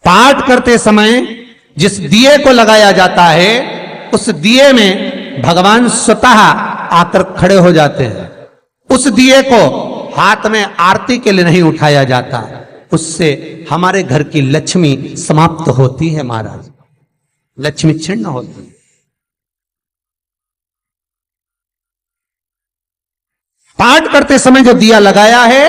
पाठ करते समय जिस दिए को लगाया जाता है उस दिए में भगवान स्वतः आकर खड़े हो जाते हैं। उस दिए को हाथ में आरती के लिए नहीं उठाया जाता, उससे हमारे घर की लक्ष्मी समाप्त होती है महाराज, लक्ष्मी छिन्न होती है। पाठ करते समय जो दिया लगाया है,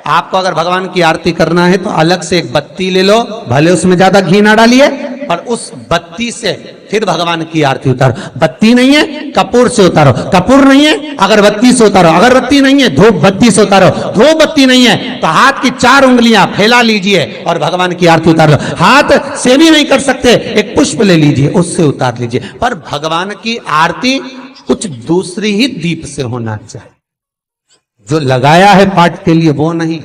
आपको अगर भगवान की आरती करना है तो अलग से एक बत्ती ले लो, भले उसमें ज्यादा घी ना डालिए, पर उस बत्ती से फिर भगवान की आरती उतारो। बत्ती नहीं है कपूर से उतारो, कपूर नहीं है अगरबत्ती से उतारो, अगरबत्ती नहीं है धूप बत्ती से उतारो, धूप बत्ती नहीं है तो हाथ की 4 उंगलियां फैला लीजिए और भगवान की आरती उतार लो। हाथ से भी नहीं कर सकते, एक पुष्प ले लीजिए उससे उतार लीजिए, पर भगवान की आरती कुछ दूसरी ही दीप से होना चाहिए। जो लगाया है पाठ के लिए वो नहीं,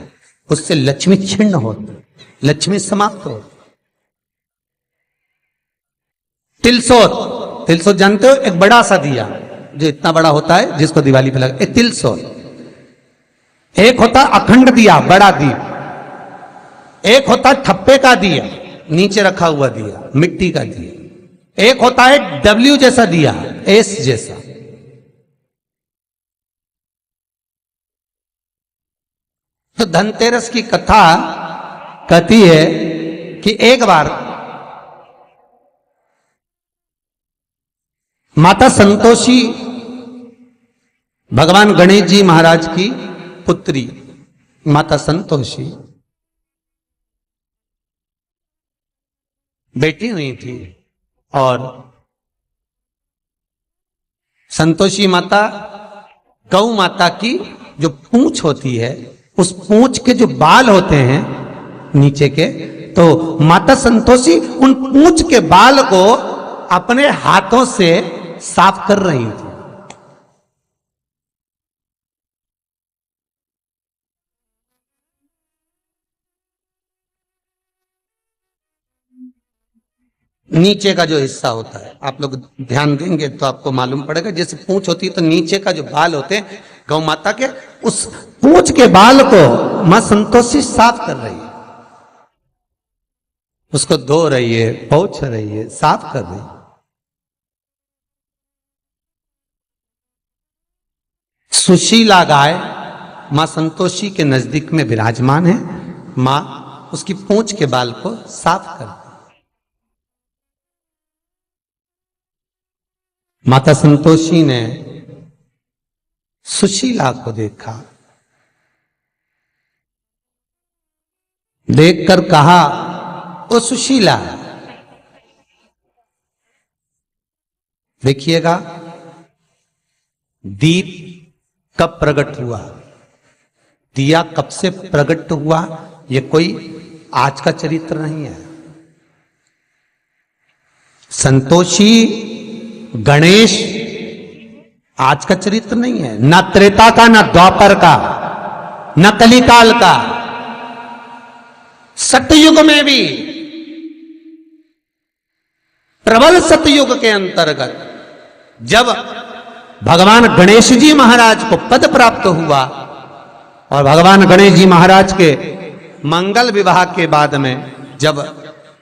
उससे लक्ष्मी छिन्न होती, लक्ष्मी समाप्त होती। तिलसोत, तिलसोत जानते हो, एक बड़ा सा दिया जो इतना बड़ा होता है जिसको दिवाली पे लगा, एक तिलसोत। एक होता अखंड दिया बड़ा दीप, एक होता ठप्पे का दिया नीचे रखा हुआ दिया मिट्टी का दिया, एक होता है डब्ल्यू जैसा दिया, एस जैसा। तो धनतेरस की कथा कहती है कि एक बार माता संतोषी भगवान गणेश जी महाराज की पुत्री माता संतोषी बैठी हुई थी और संतोषी माता गौ माता की जो पूंछ होती है, उस पूंछ के जो बाल होते हैं नीचे के, तो माता संतोषी उन पूंछ के बाल को अपने हाथों से साफ कर रही थी। नीचे का जो हिस्सा होता है, आप लोग ध्यान देंगे तो आपको मालूम पड़ेगा, जैसे पूंछ होती है तो नीचे का जो बाल होते हैं गौ माता के, उस पूंछ के बाल को मां संतोषी साफ कर रही है, उसको धो रही है, पोंछ रही है, साफ कर रही है। सुशीला गाय मां संतोषी के नजदीक में विराजमान है, मां उसकी पूंछ के बाल को साफ कर दी। माता संतोषी ने सुशीला को देखा, देखकर कहा, ओ सुशीला, देखिएगा दीप कब प्रकट हुआ, दिया कब से प्रकट हुआ, यह कोई आज का चरित्र नहीं है। संतोषी गणेश आज का चरित्र नहीं है, न त्रेता का, न द्वापर का, न कलिकाल का। सतयुग में भी, प्रबल सतयुग के अंतर्गत जब भगवान गणेश जी महाराज को पद प्राप्त हुआ और भगवान गणेश जी महाराज के मंगल विवाह के बाद में जब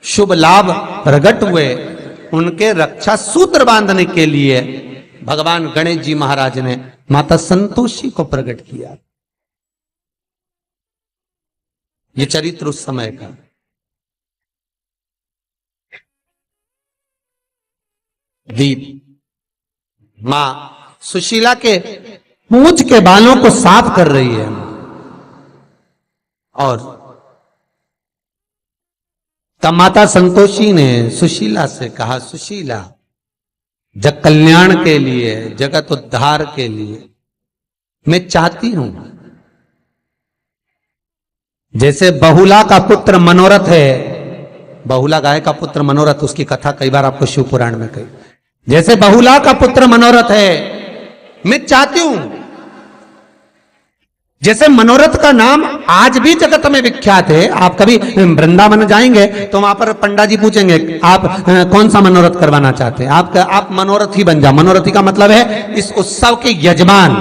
शुभ लाभ प्रकट हुए, उनके रक्षा सूत्र बांधने के लिए भगवान गणेश जी महाराज ने माता संतोषी को प्रकट किया। ये चरित्र उस समय का। दीप मां सुशीला के पूंछ के बालों को साफ कर रही है और तब माता संतोषी ने सुशीला से कहा, सुशीला, जग कल्याण के लिए, जगत उद्धार के लिए मैं चाहती हूं, जैसे बहुला का पुत्र मनोरथ है, बहुला गाय का पुत्र मनोरथ, उसकी कथा कई बार आपको शिव पुराण में कही, जैसे बहुला का पुत्र मनोरथ है, मैं चाहती हूं जैसे मनोरथ का नाम आज भी जगत में विख्यात है। आप कभी वृंदावन जाएंगे तो वहां पर पंडा जी पूछेंगे, आप कौन सा मनोरथ करवाना चाहते हैं, आप मनोरथी बन जाओ। मनोरथी का मतलब है इस उत्सव के यजमान।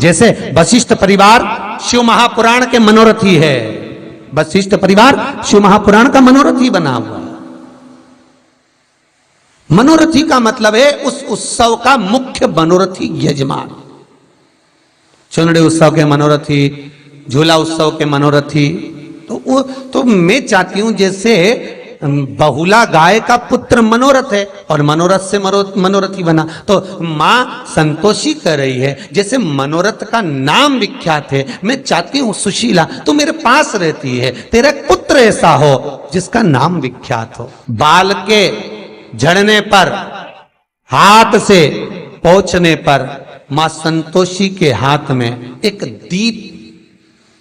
जैसे वशिष्ठ परिवार शिव महापुराण के मनोरथी है, वशिष्ठ परिवार शिव महापुराण का मनोरथ ही बना हुआ है। मनोरथी का मतलब है उस उत्सव का मुख्य मनोरथी यजमान। चुनड़े उत्सव के मनोरथी, झूला उत्सव के मनोरथी, तो मैं चाहती हूं जैसे बहुला गाय का पुत्र मनोरथ है और मनोरथ से मनोरथी बना, तो मां संतोषी कर रही है जैसे मनोरथ का नाम विख्यात है। मैं चाहती हूं सुशीला तू मेरे पास रहती है, तेरा एक पुत्र ऐसा हो जिसका नाम विख्यात हो। बाल के झड़ने पर, हाथ से पहुंचने पर मां संतोषी के हाथ में एक दीप,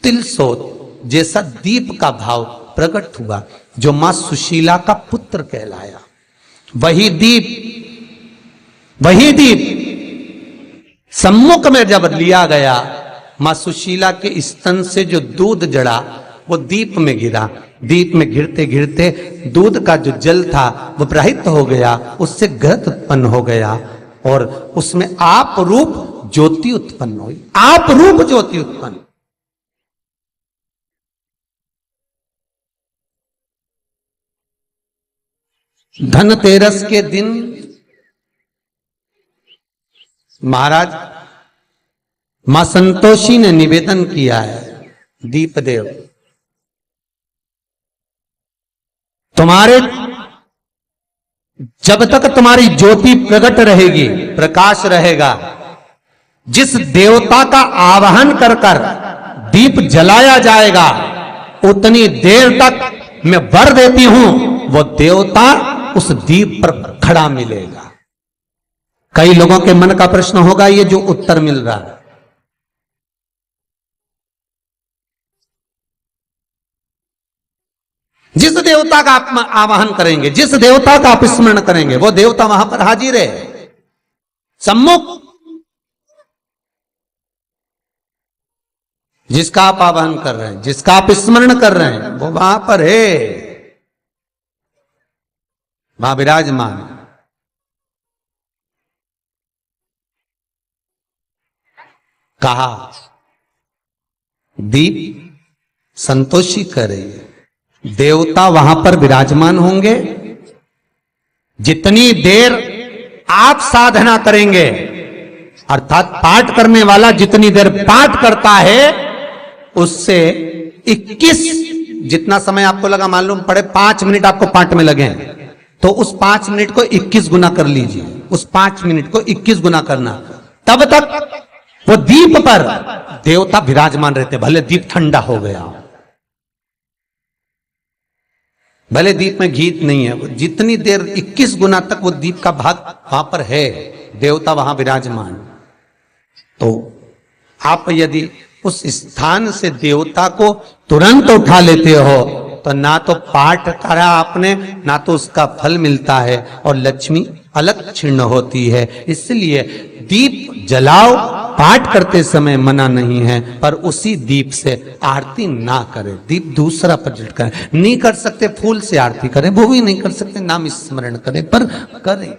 तिलसोत जैसा दीप का भाव प्रकट हुआ जो मां सुशीला का पुत्र कहलाया। वही दीप सम्मुख में जब लिया गया, मां सुशीला के स्तन से जो दूध जड़ा वो दीप में गिरा। दीप में गिरते गिरते दूध का जो जल था वो प्रहित हो गया, उससे घृत उत्पन्न हो गया और उसमें आप रूप ज्योति उत्पन्न हुई। आप रूप ज्योति उत्पन्न। धनतेरस के दिन महाराज मां संतोषी ने निवेदन किया है, दीपदेव तुम्हारे जब तक तुम्हारी ज्योति प्रकट रहेगी, प्रकाश रहेगा, जिस देवता का आवाहन कर कर दीप जलाया जाएगा उतनी देर तक मैं वर देती हूं वो देवता उस दीप पर खड़ा मिलेगा। कई लोगों के मन का प्रश्न होगा ये जो उत्तर मिल रहा है, जिस देवता का आप आवाहन करेंगे, जिस देवता का आप स्मरण करेंगे वो देवता वहां पर हाजिर है, सम्मुख। जिसका आप आवाहन कर रहे हैं, जिसका आप स्मरण कर रहे हैं वो वहां पर है, वहां विराजमान। कहा दीप संतोषी कर रही है, देवता वहां पर विराजमान होंगे। जितनी देर आप साधना करेंगे, अर्थात पाठ करने वाला जितनी देर पाठ करता है उससे 21 जितना समय आपको लगा, मालूम पड़े 5 मिनट आपको पाठ में लगे, तो उस 5 मिनट को 21 गुना कर लीजिए। उस 5 मिनट को 21 गुना करना, तब तक वो दीप पर देवता विराजमान रहते, भले दीप ठंडा हो गया, भले दीप में घी नहीं है, वो जितनी देर 21 गुना तक वो दीप का भाग वहां पर है, देवता वहां विराजमान। तो आप यदि उस स्थान से देवता को तुरंत उठा लेते हो तो ना तो पाठ करा आपने, ना तो उसका फल मिलता है और लक्ष्मी अलग छिन्न होती है। इसलिए दीप जलाओ, पाठ करते समय मना नहीं है, पर उसी दीप से आरती ना करें। दीप दूसरा प्रज्वलित करें, नहीं कर सकते फूल से आरती करें, वो भी नहीं कर सकते, नाम स्मरण करें, पर करें।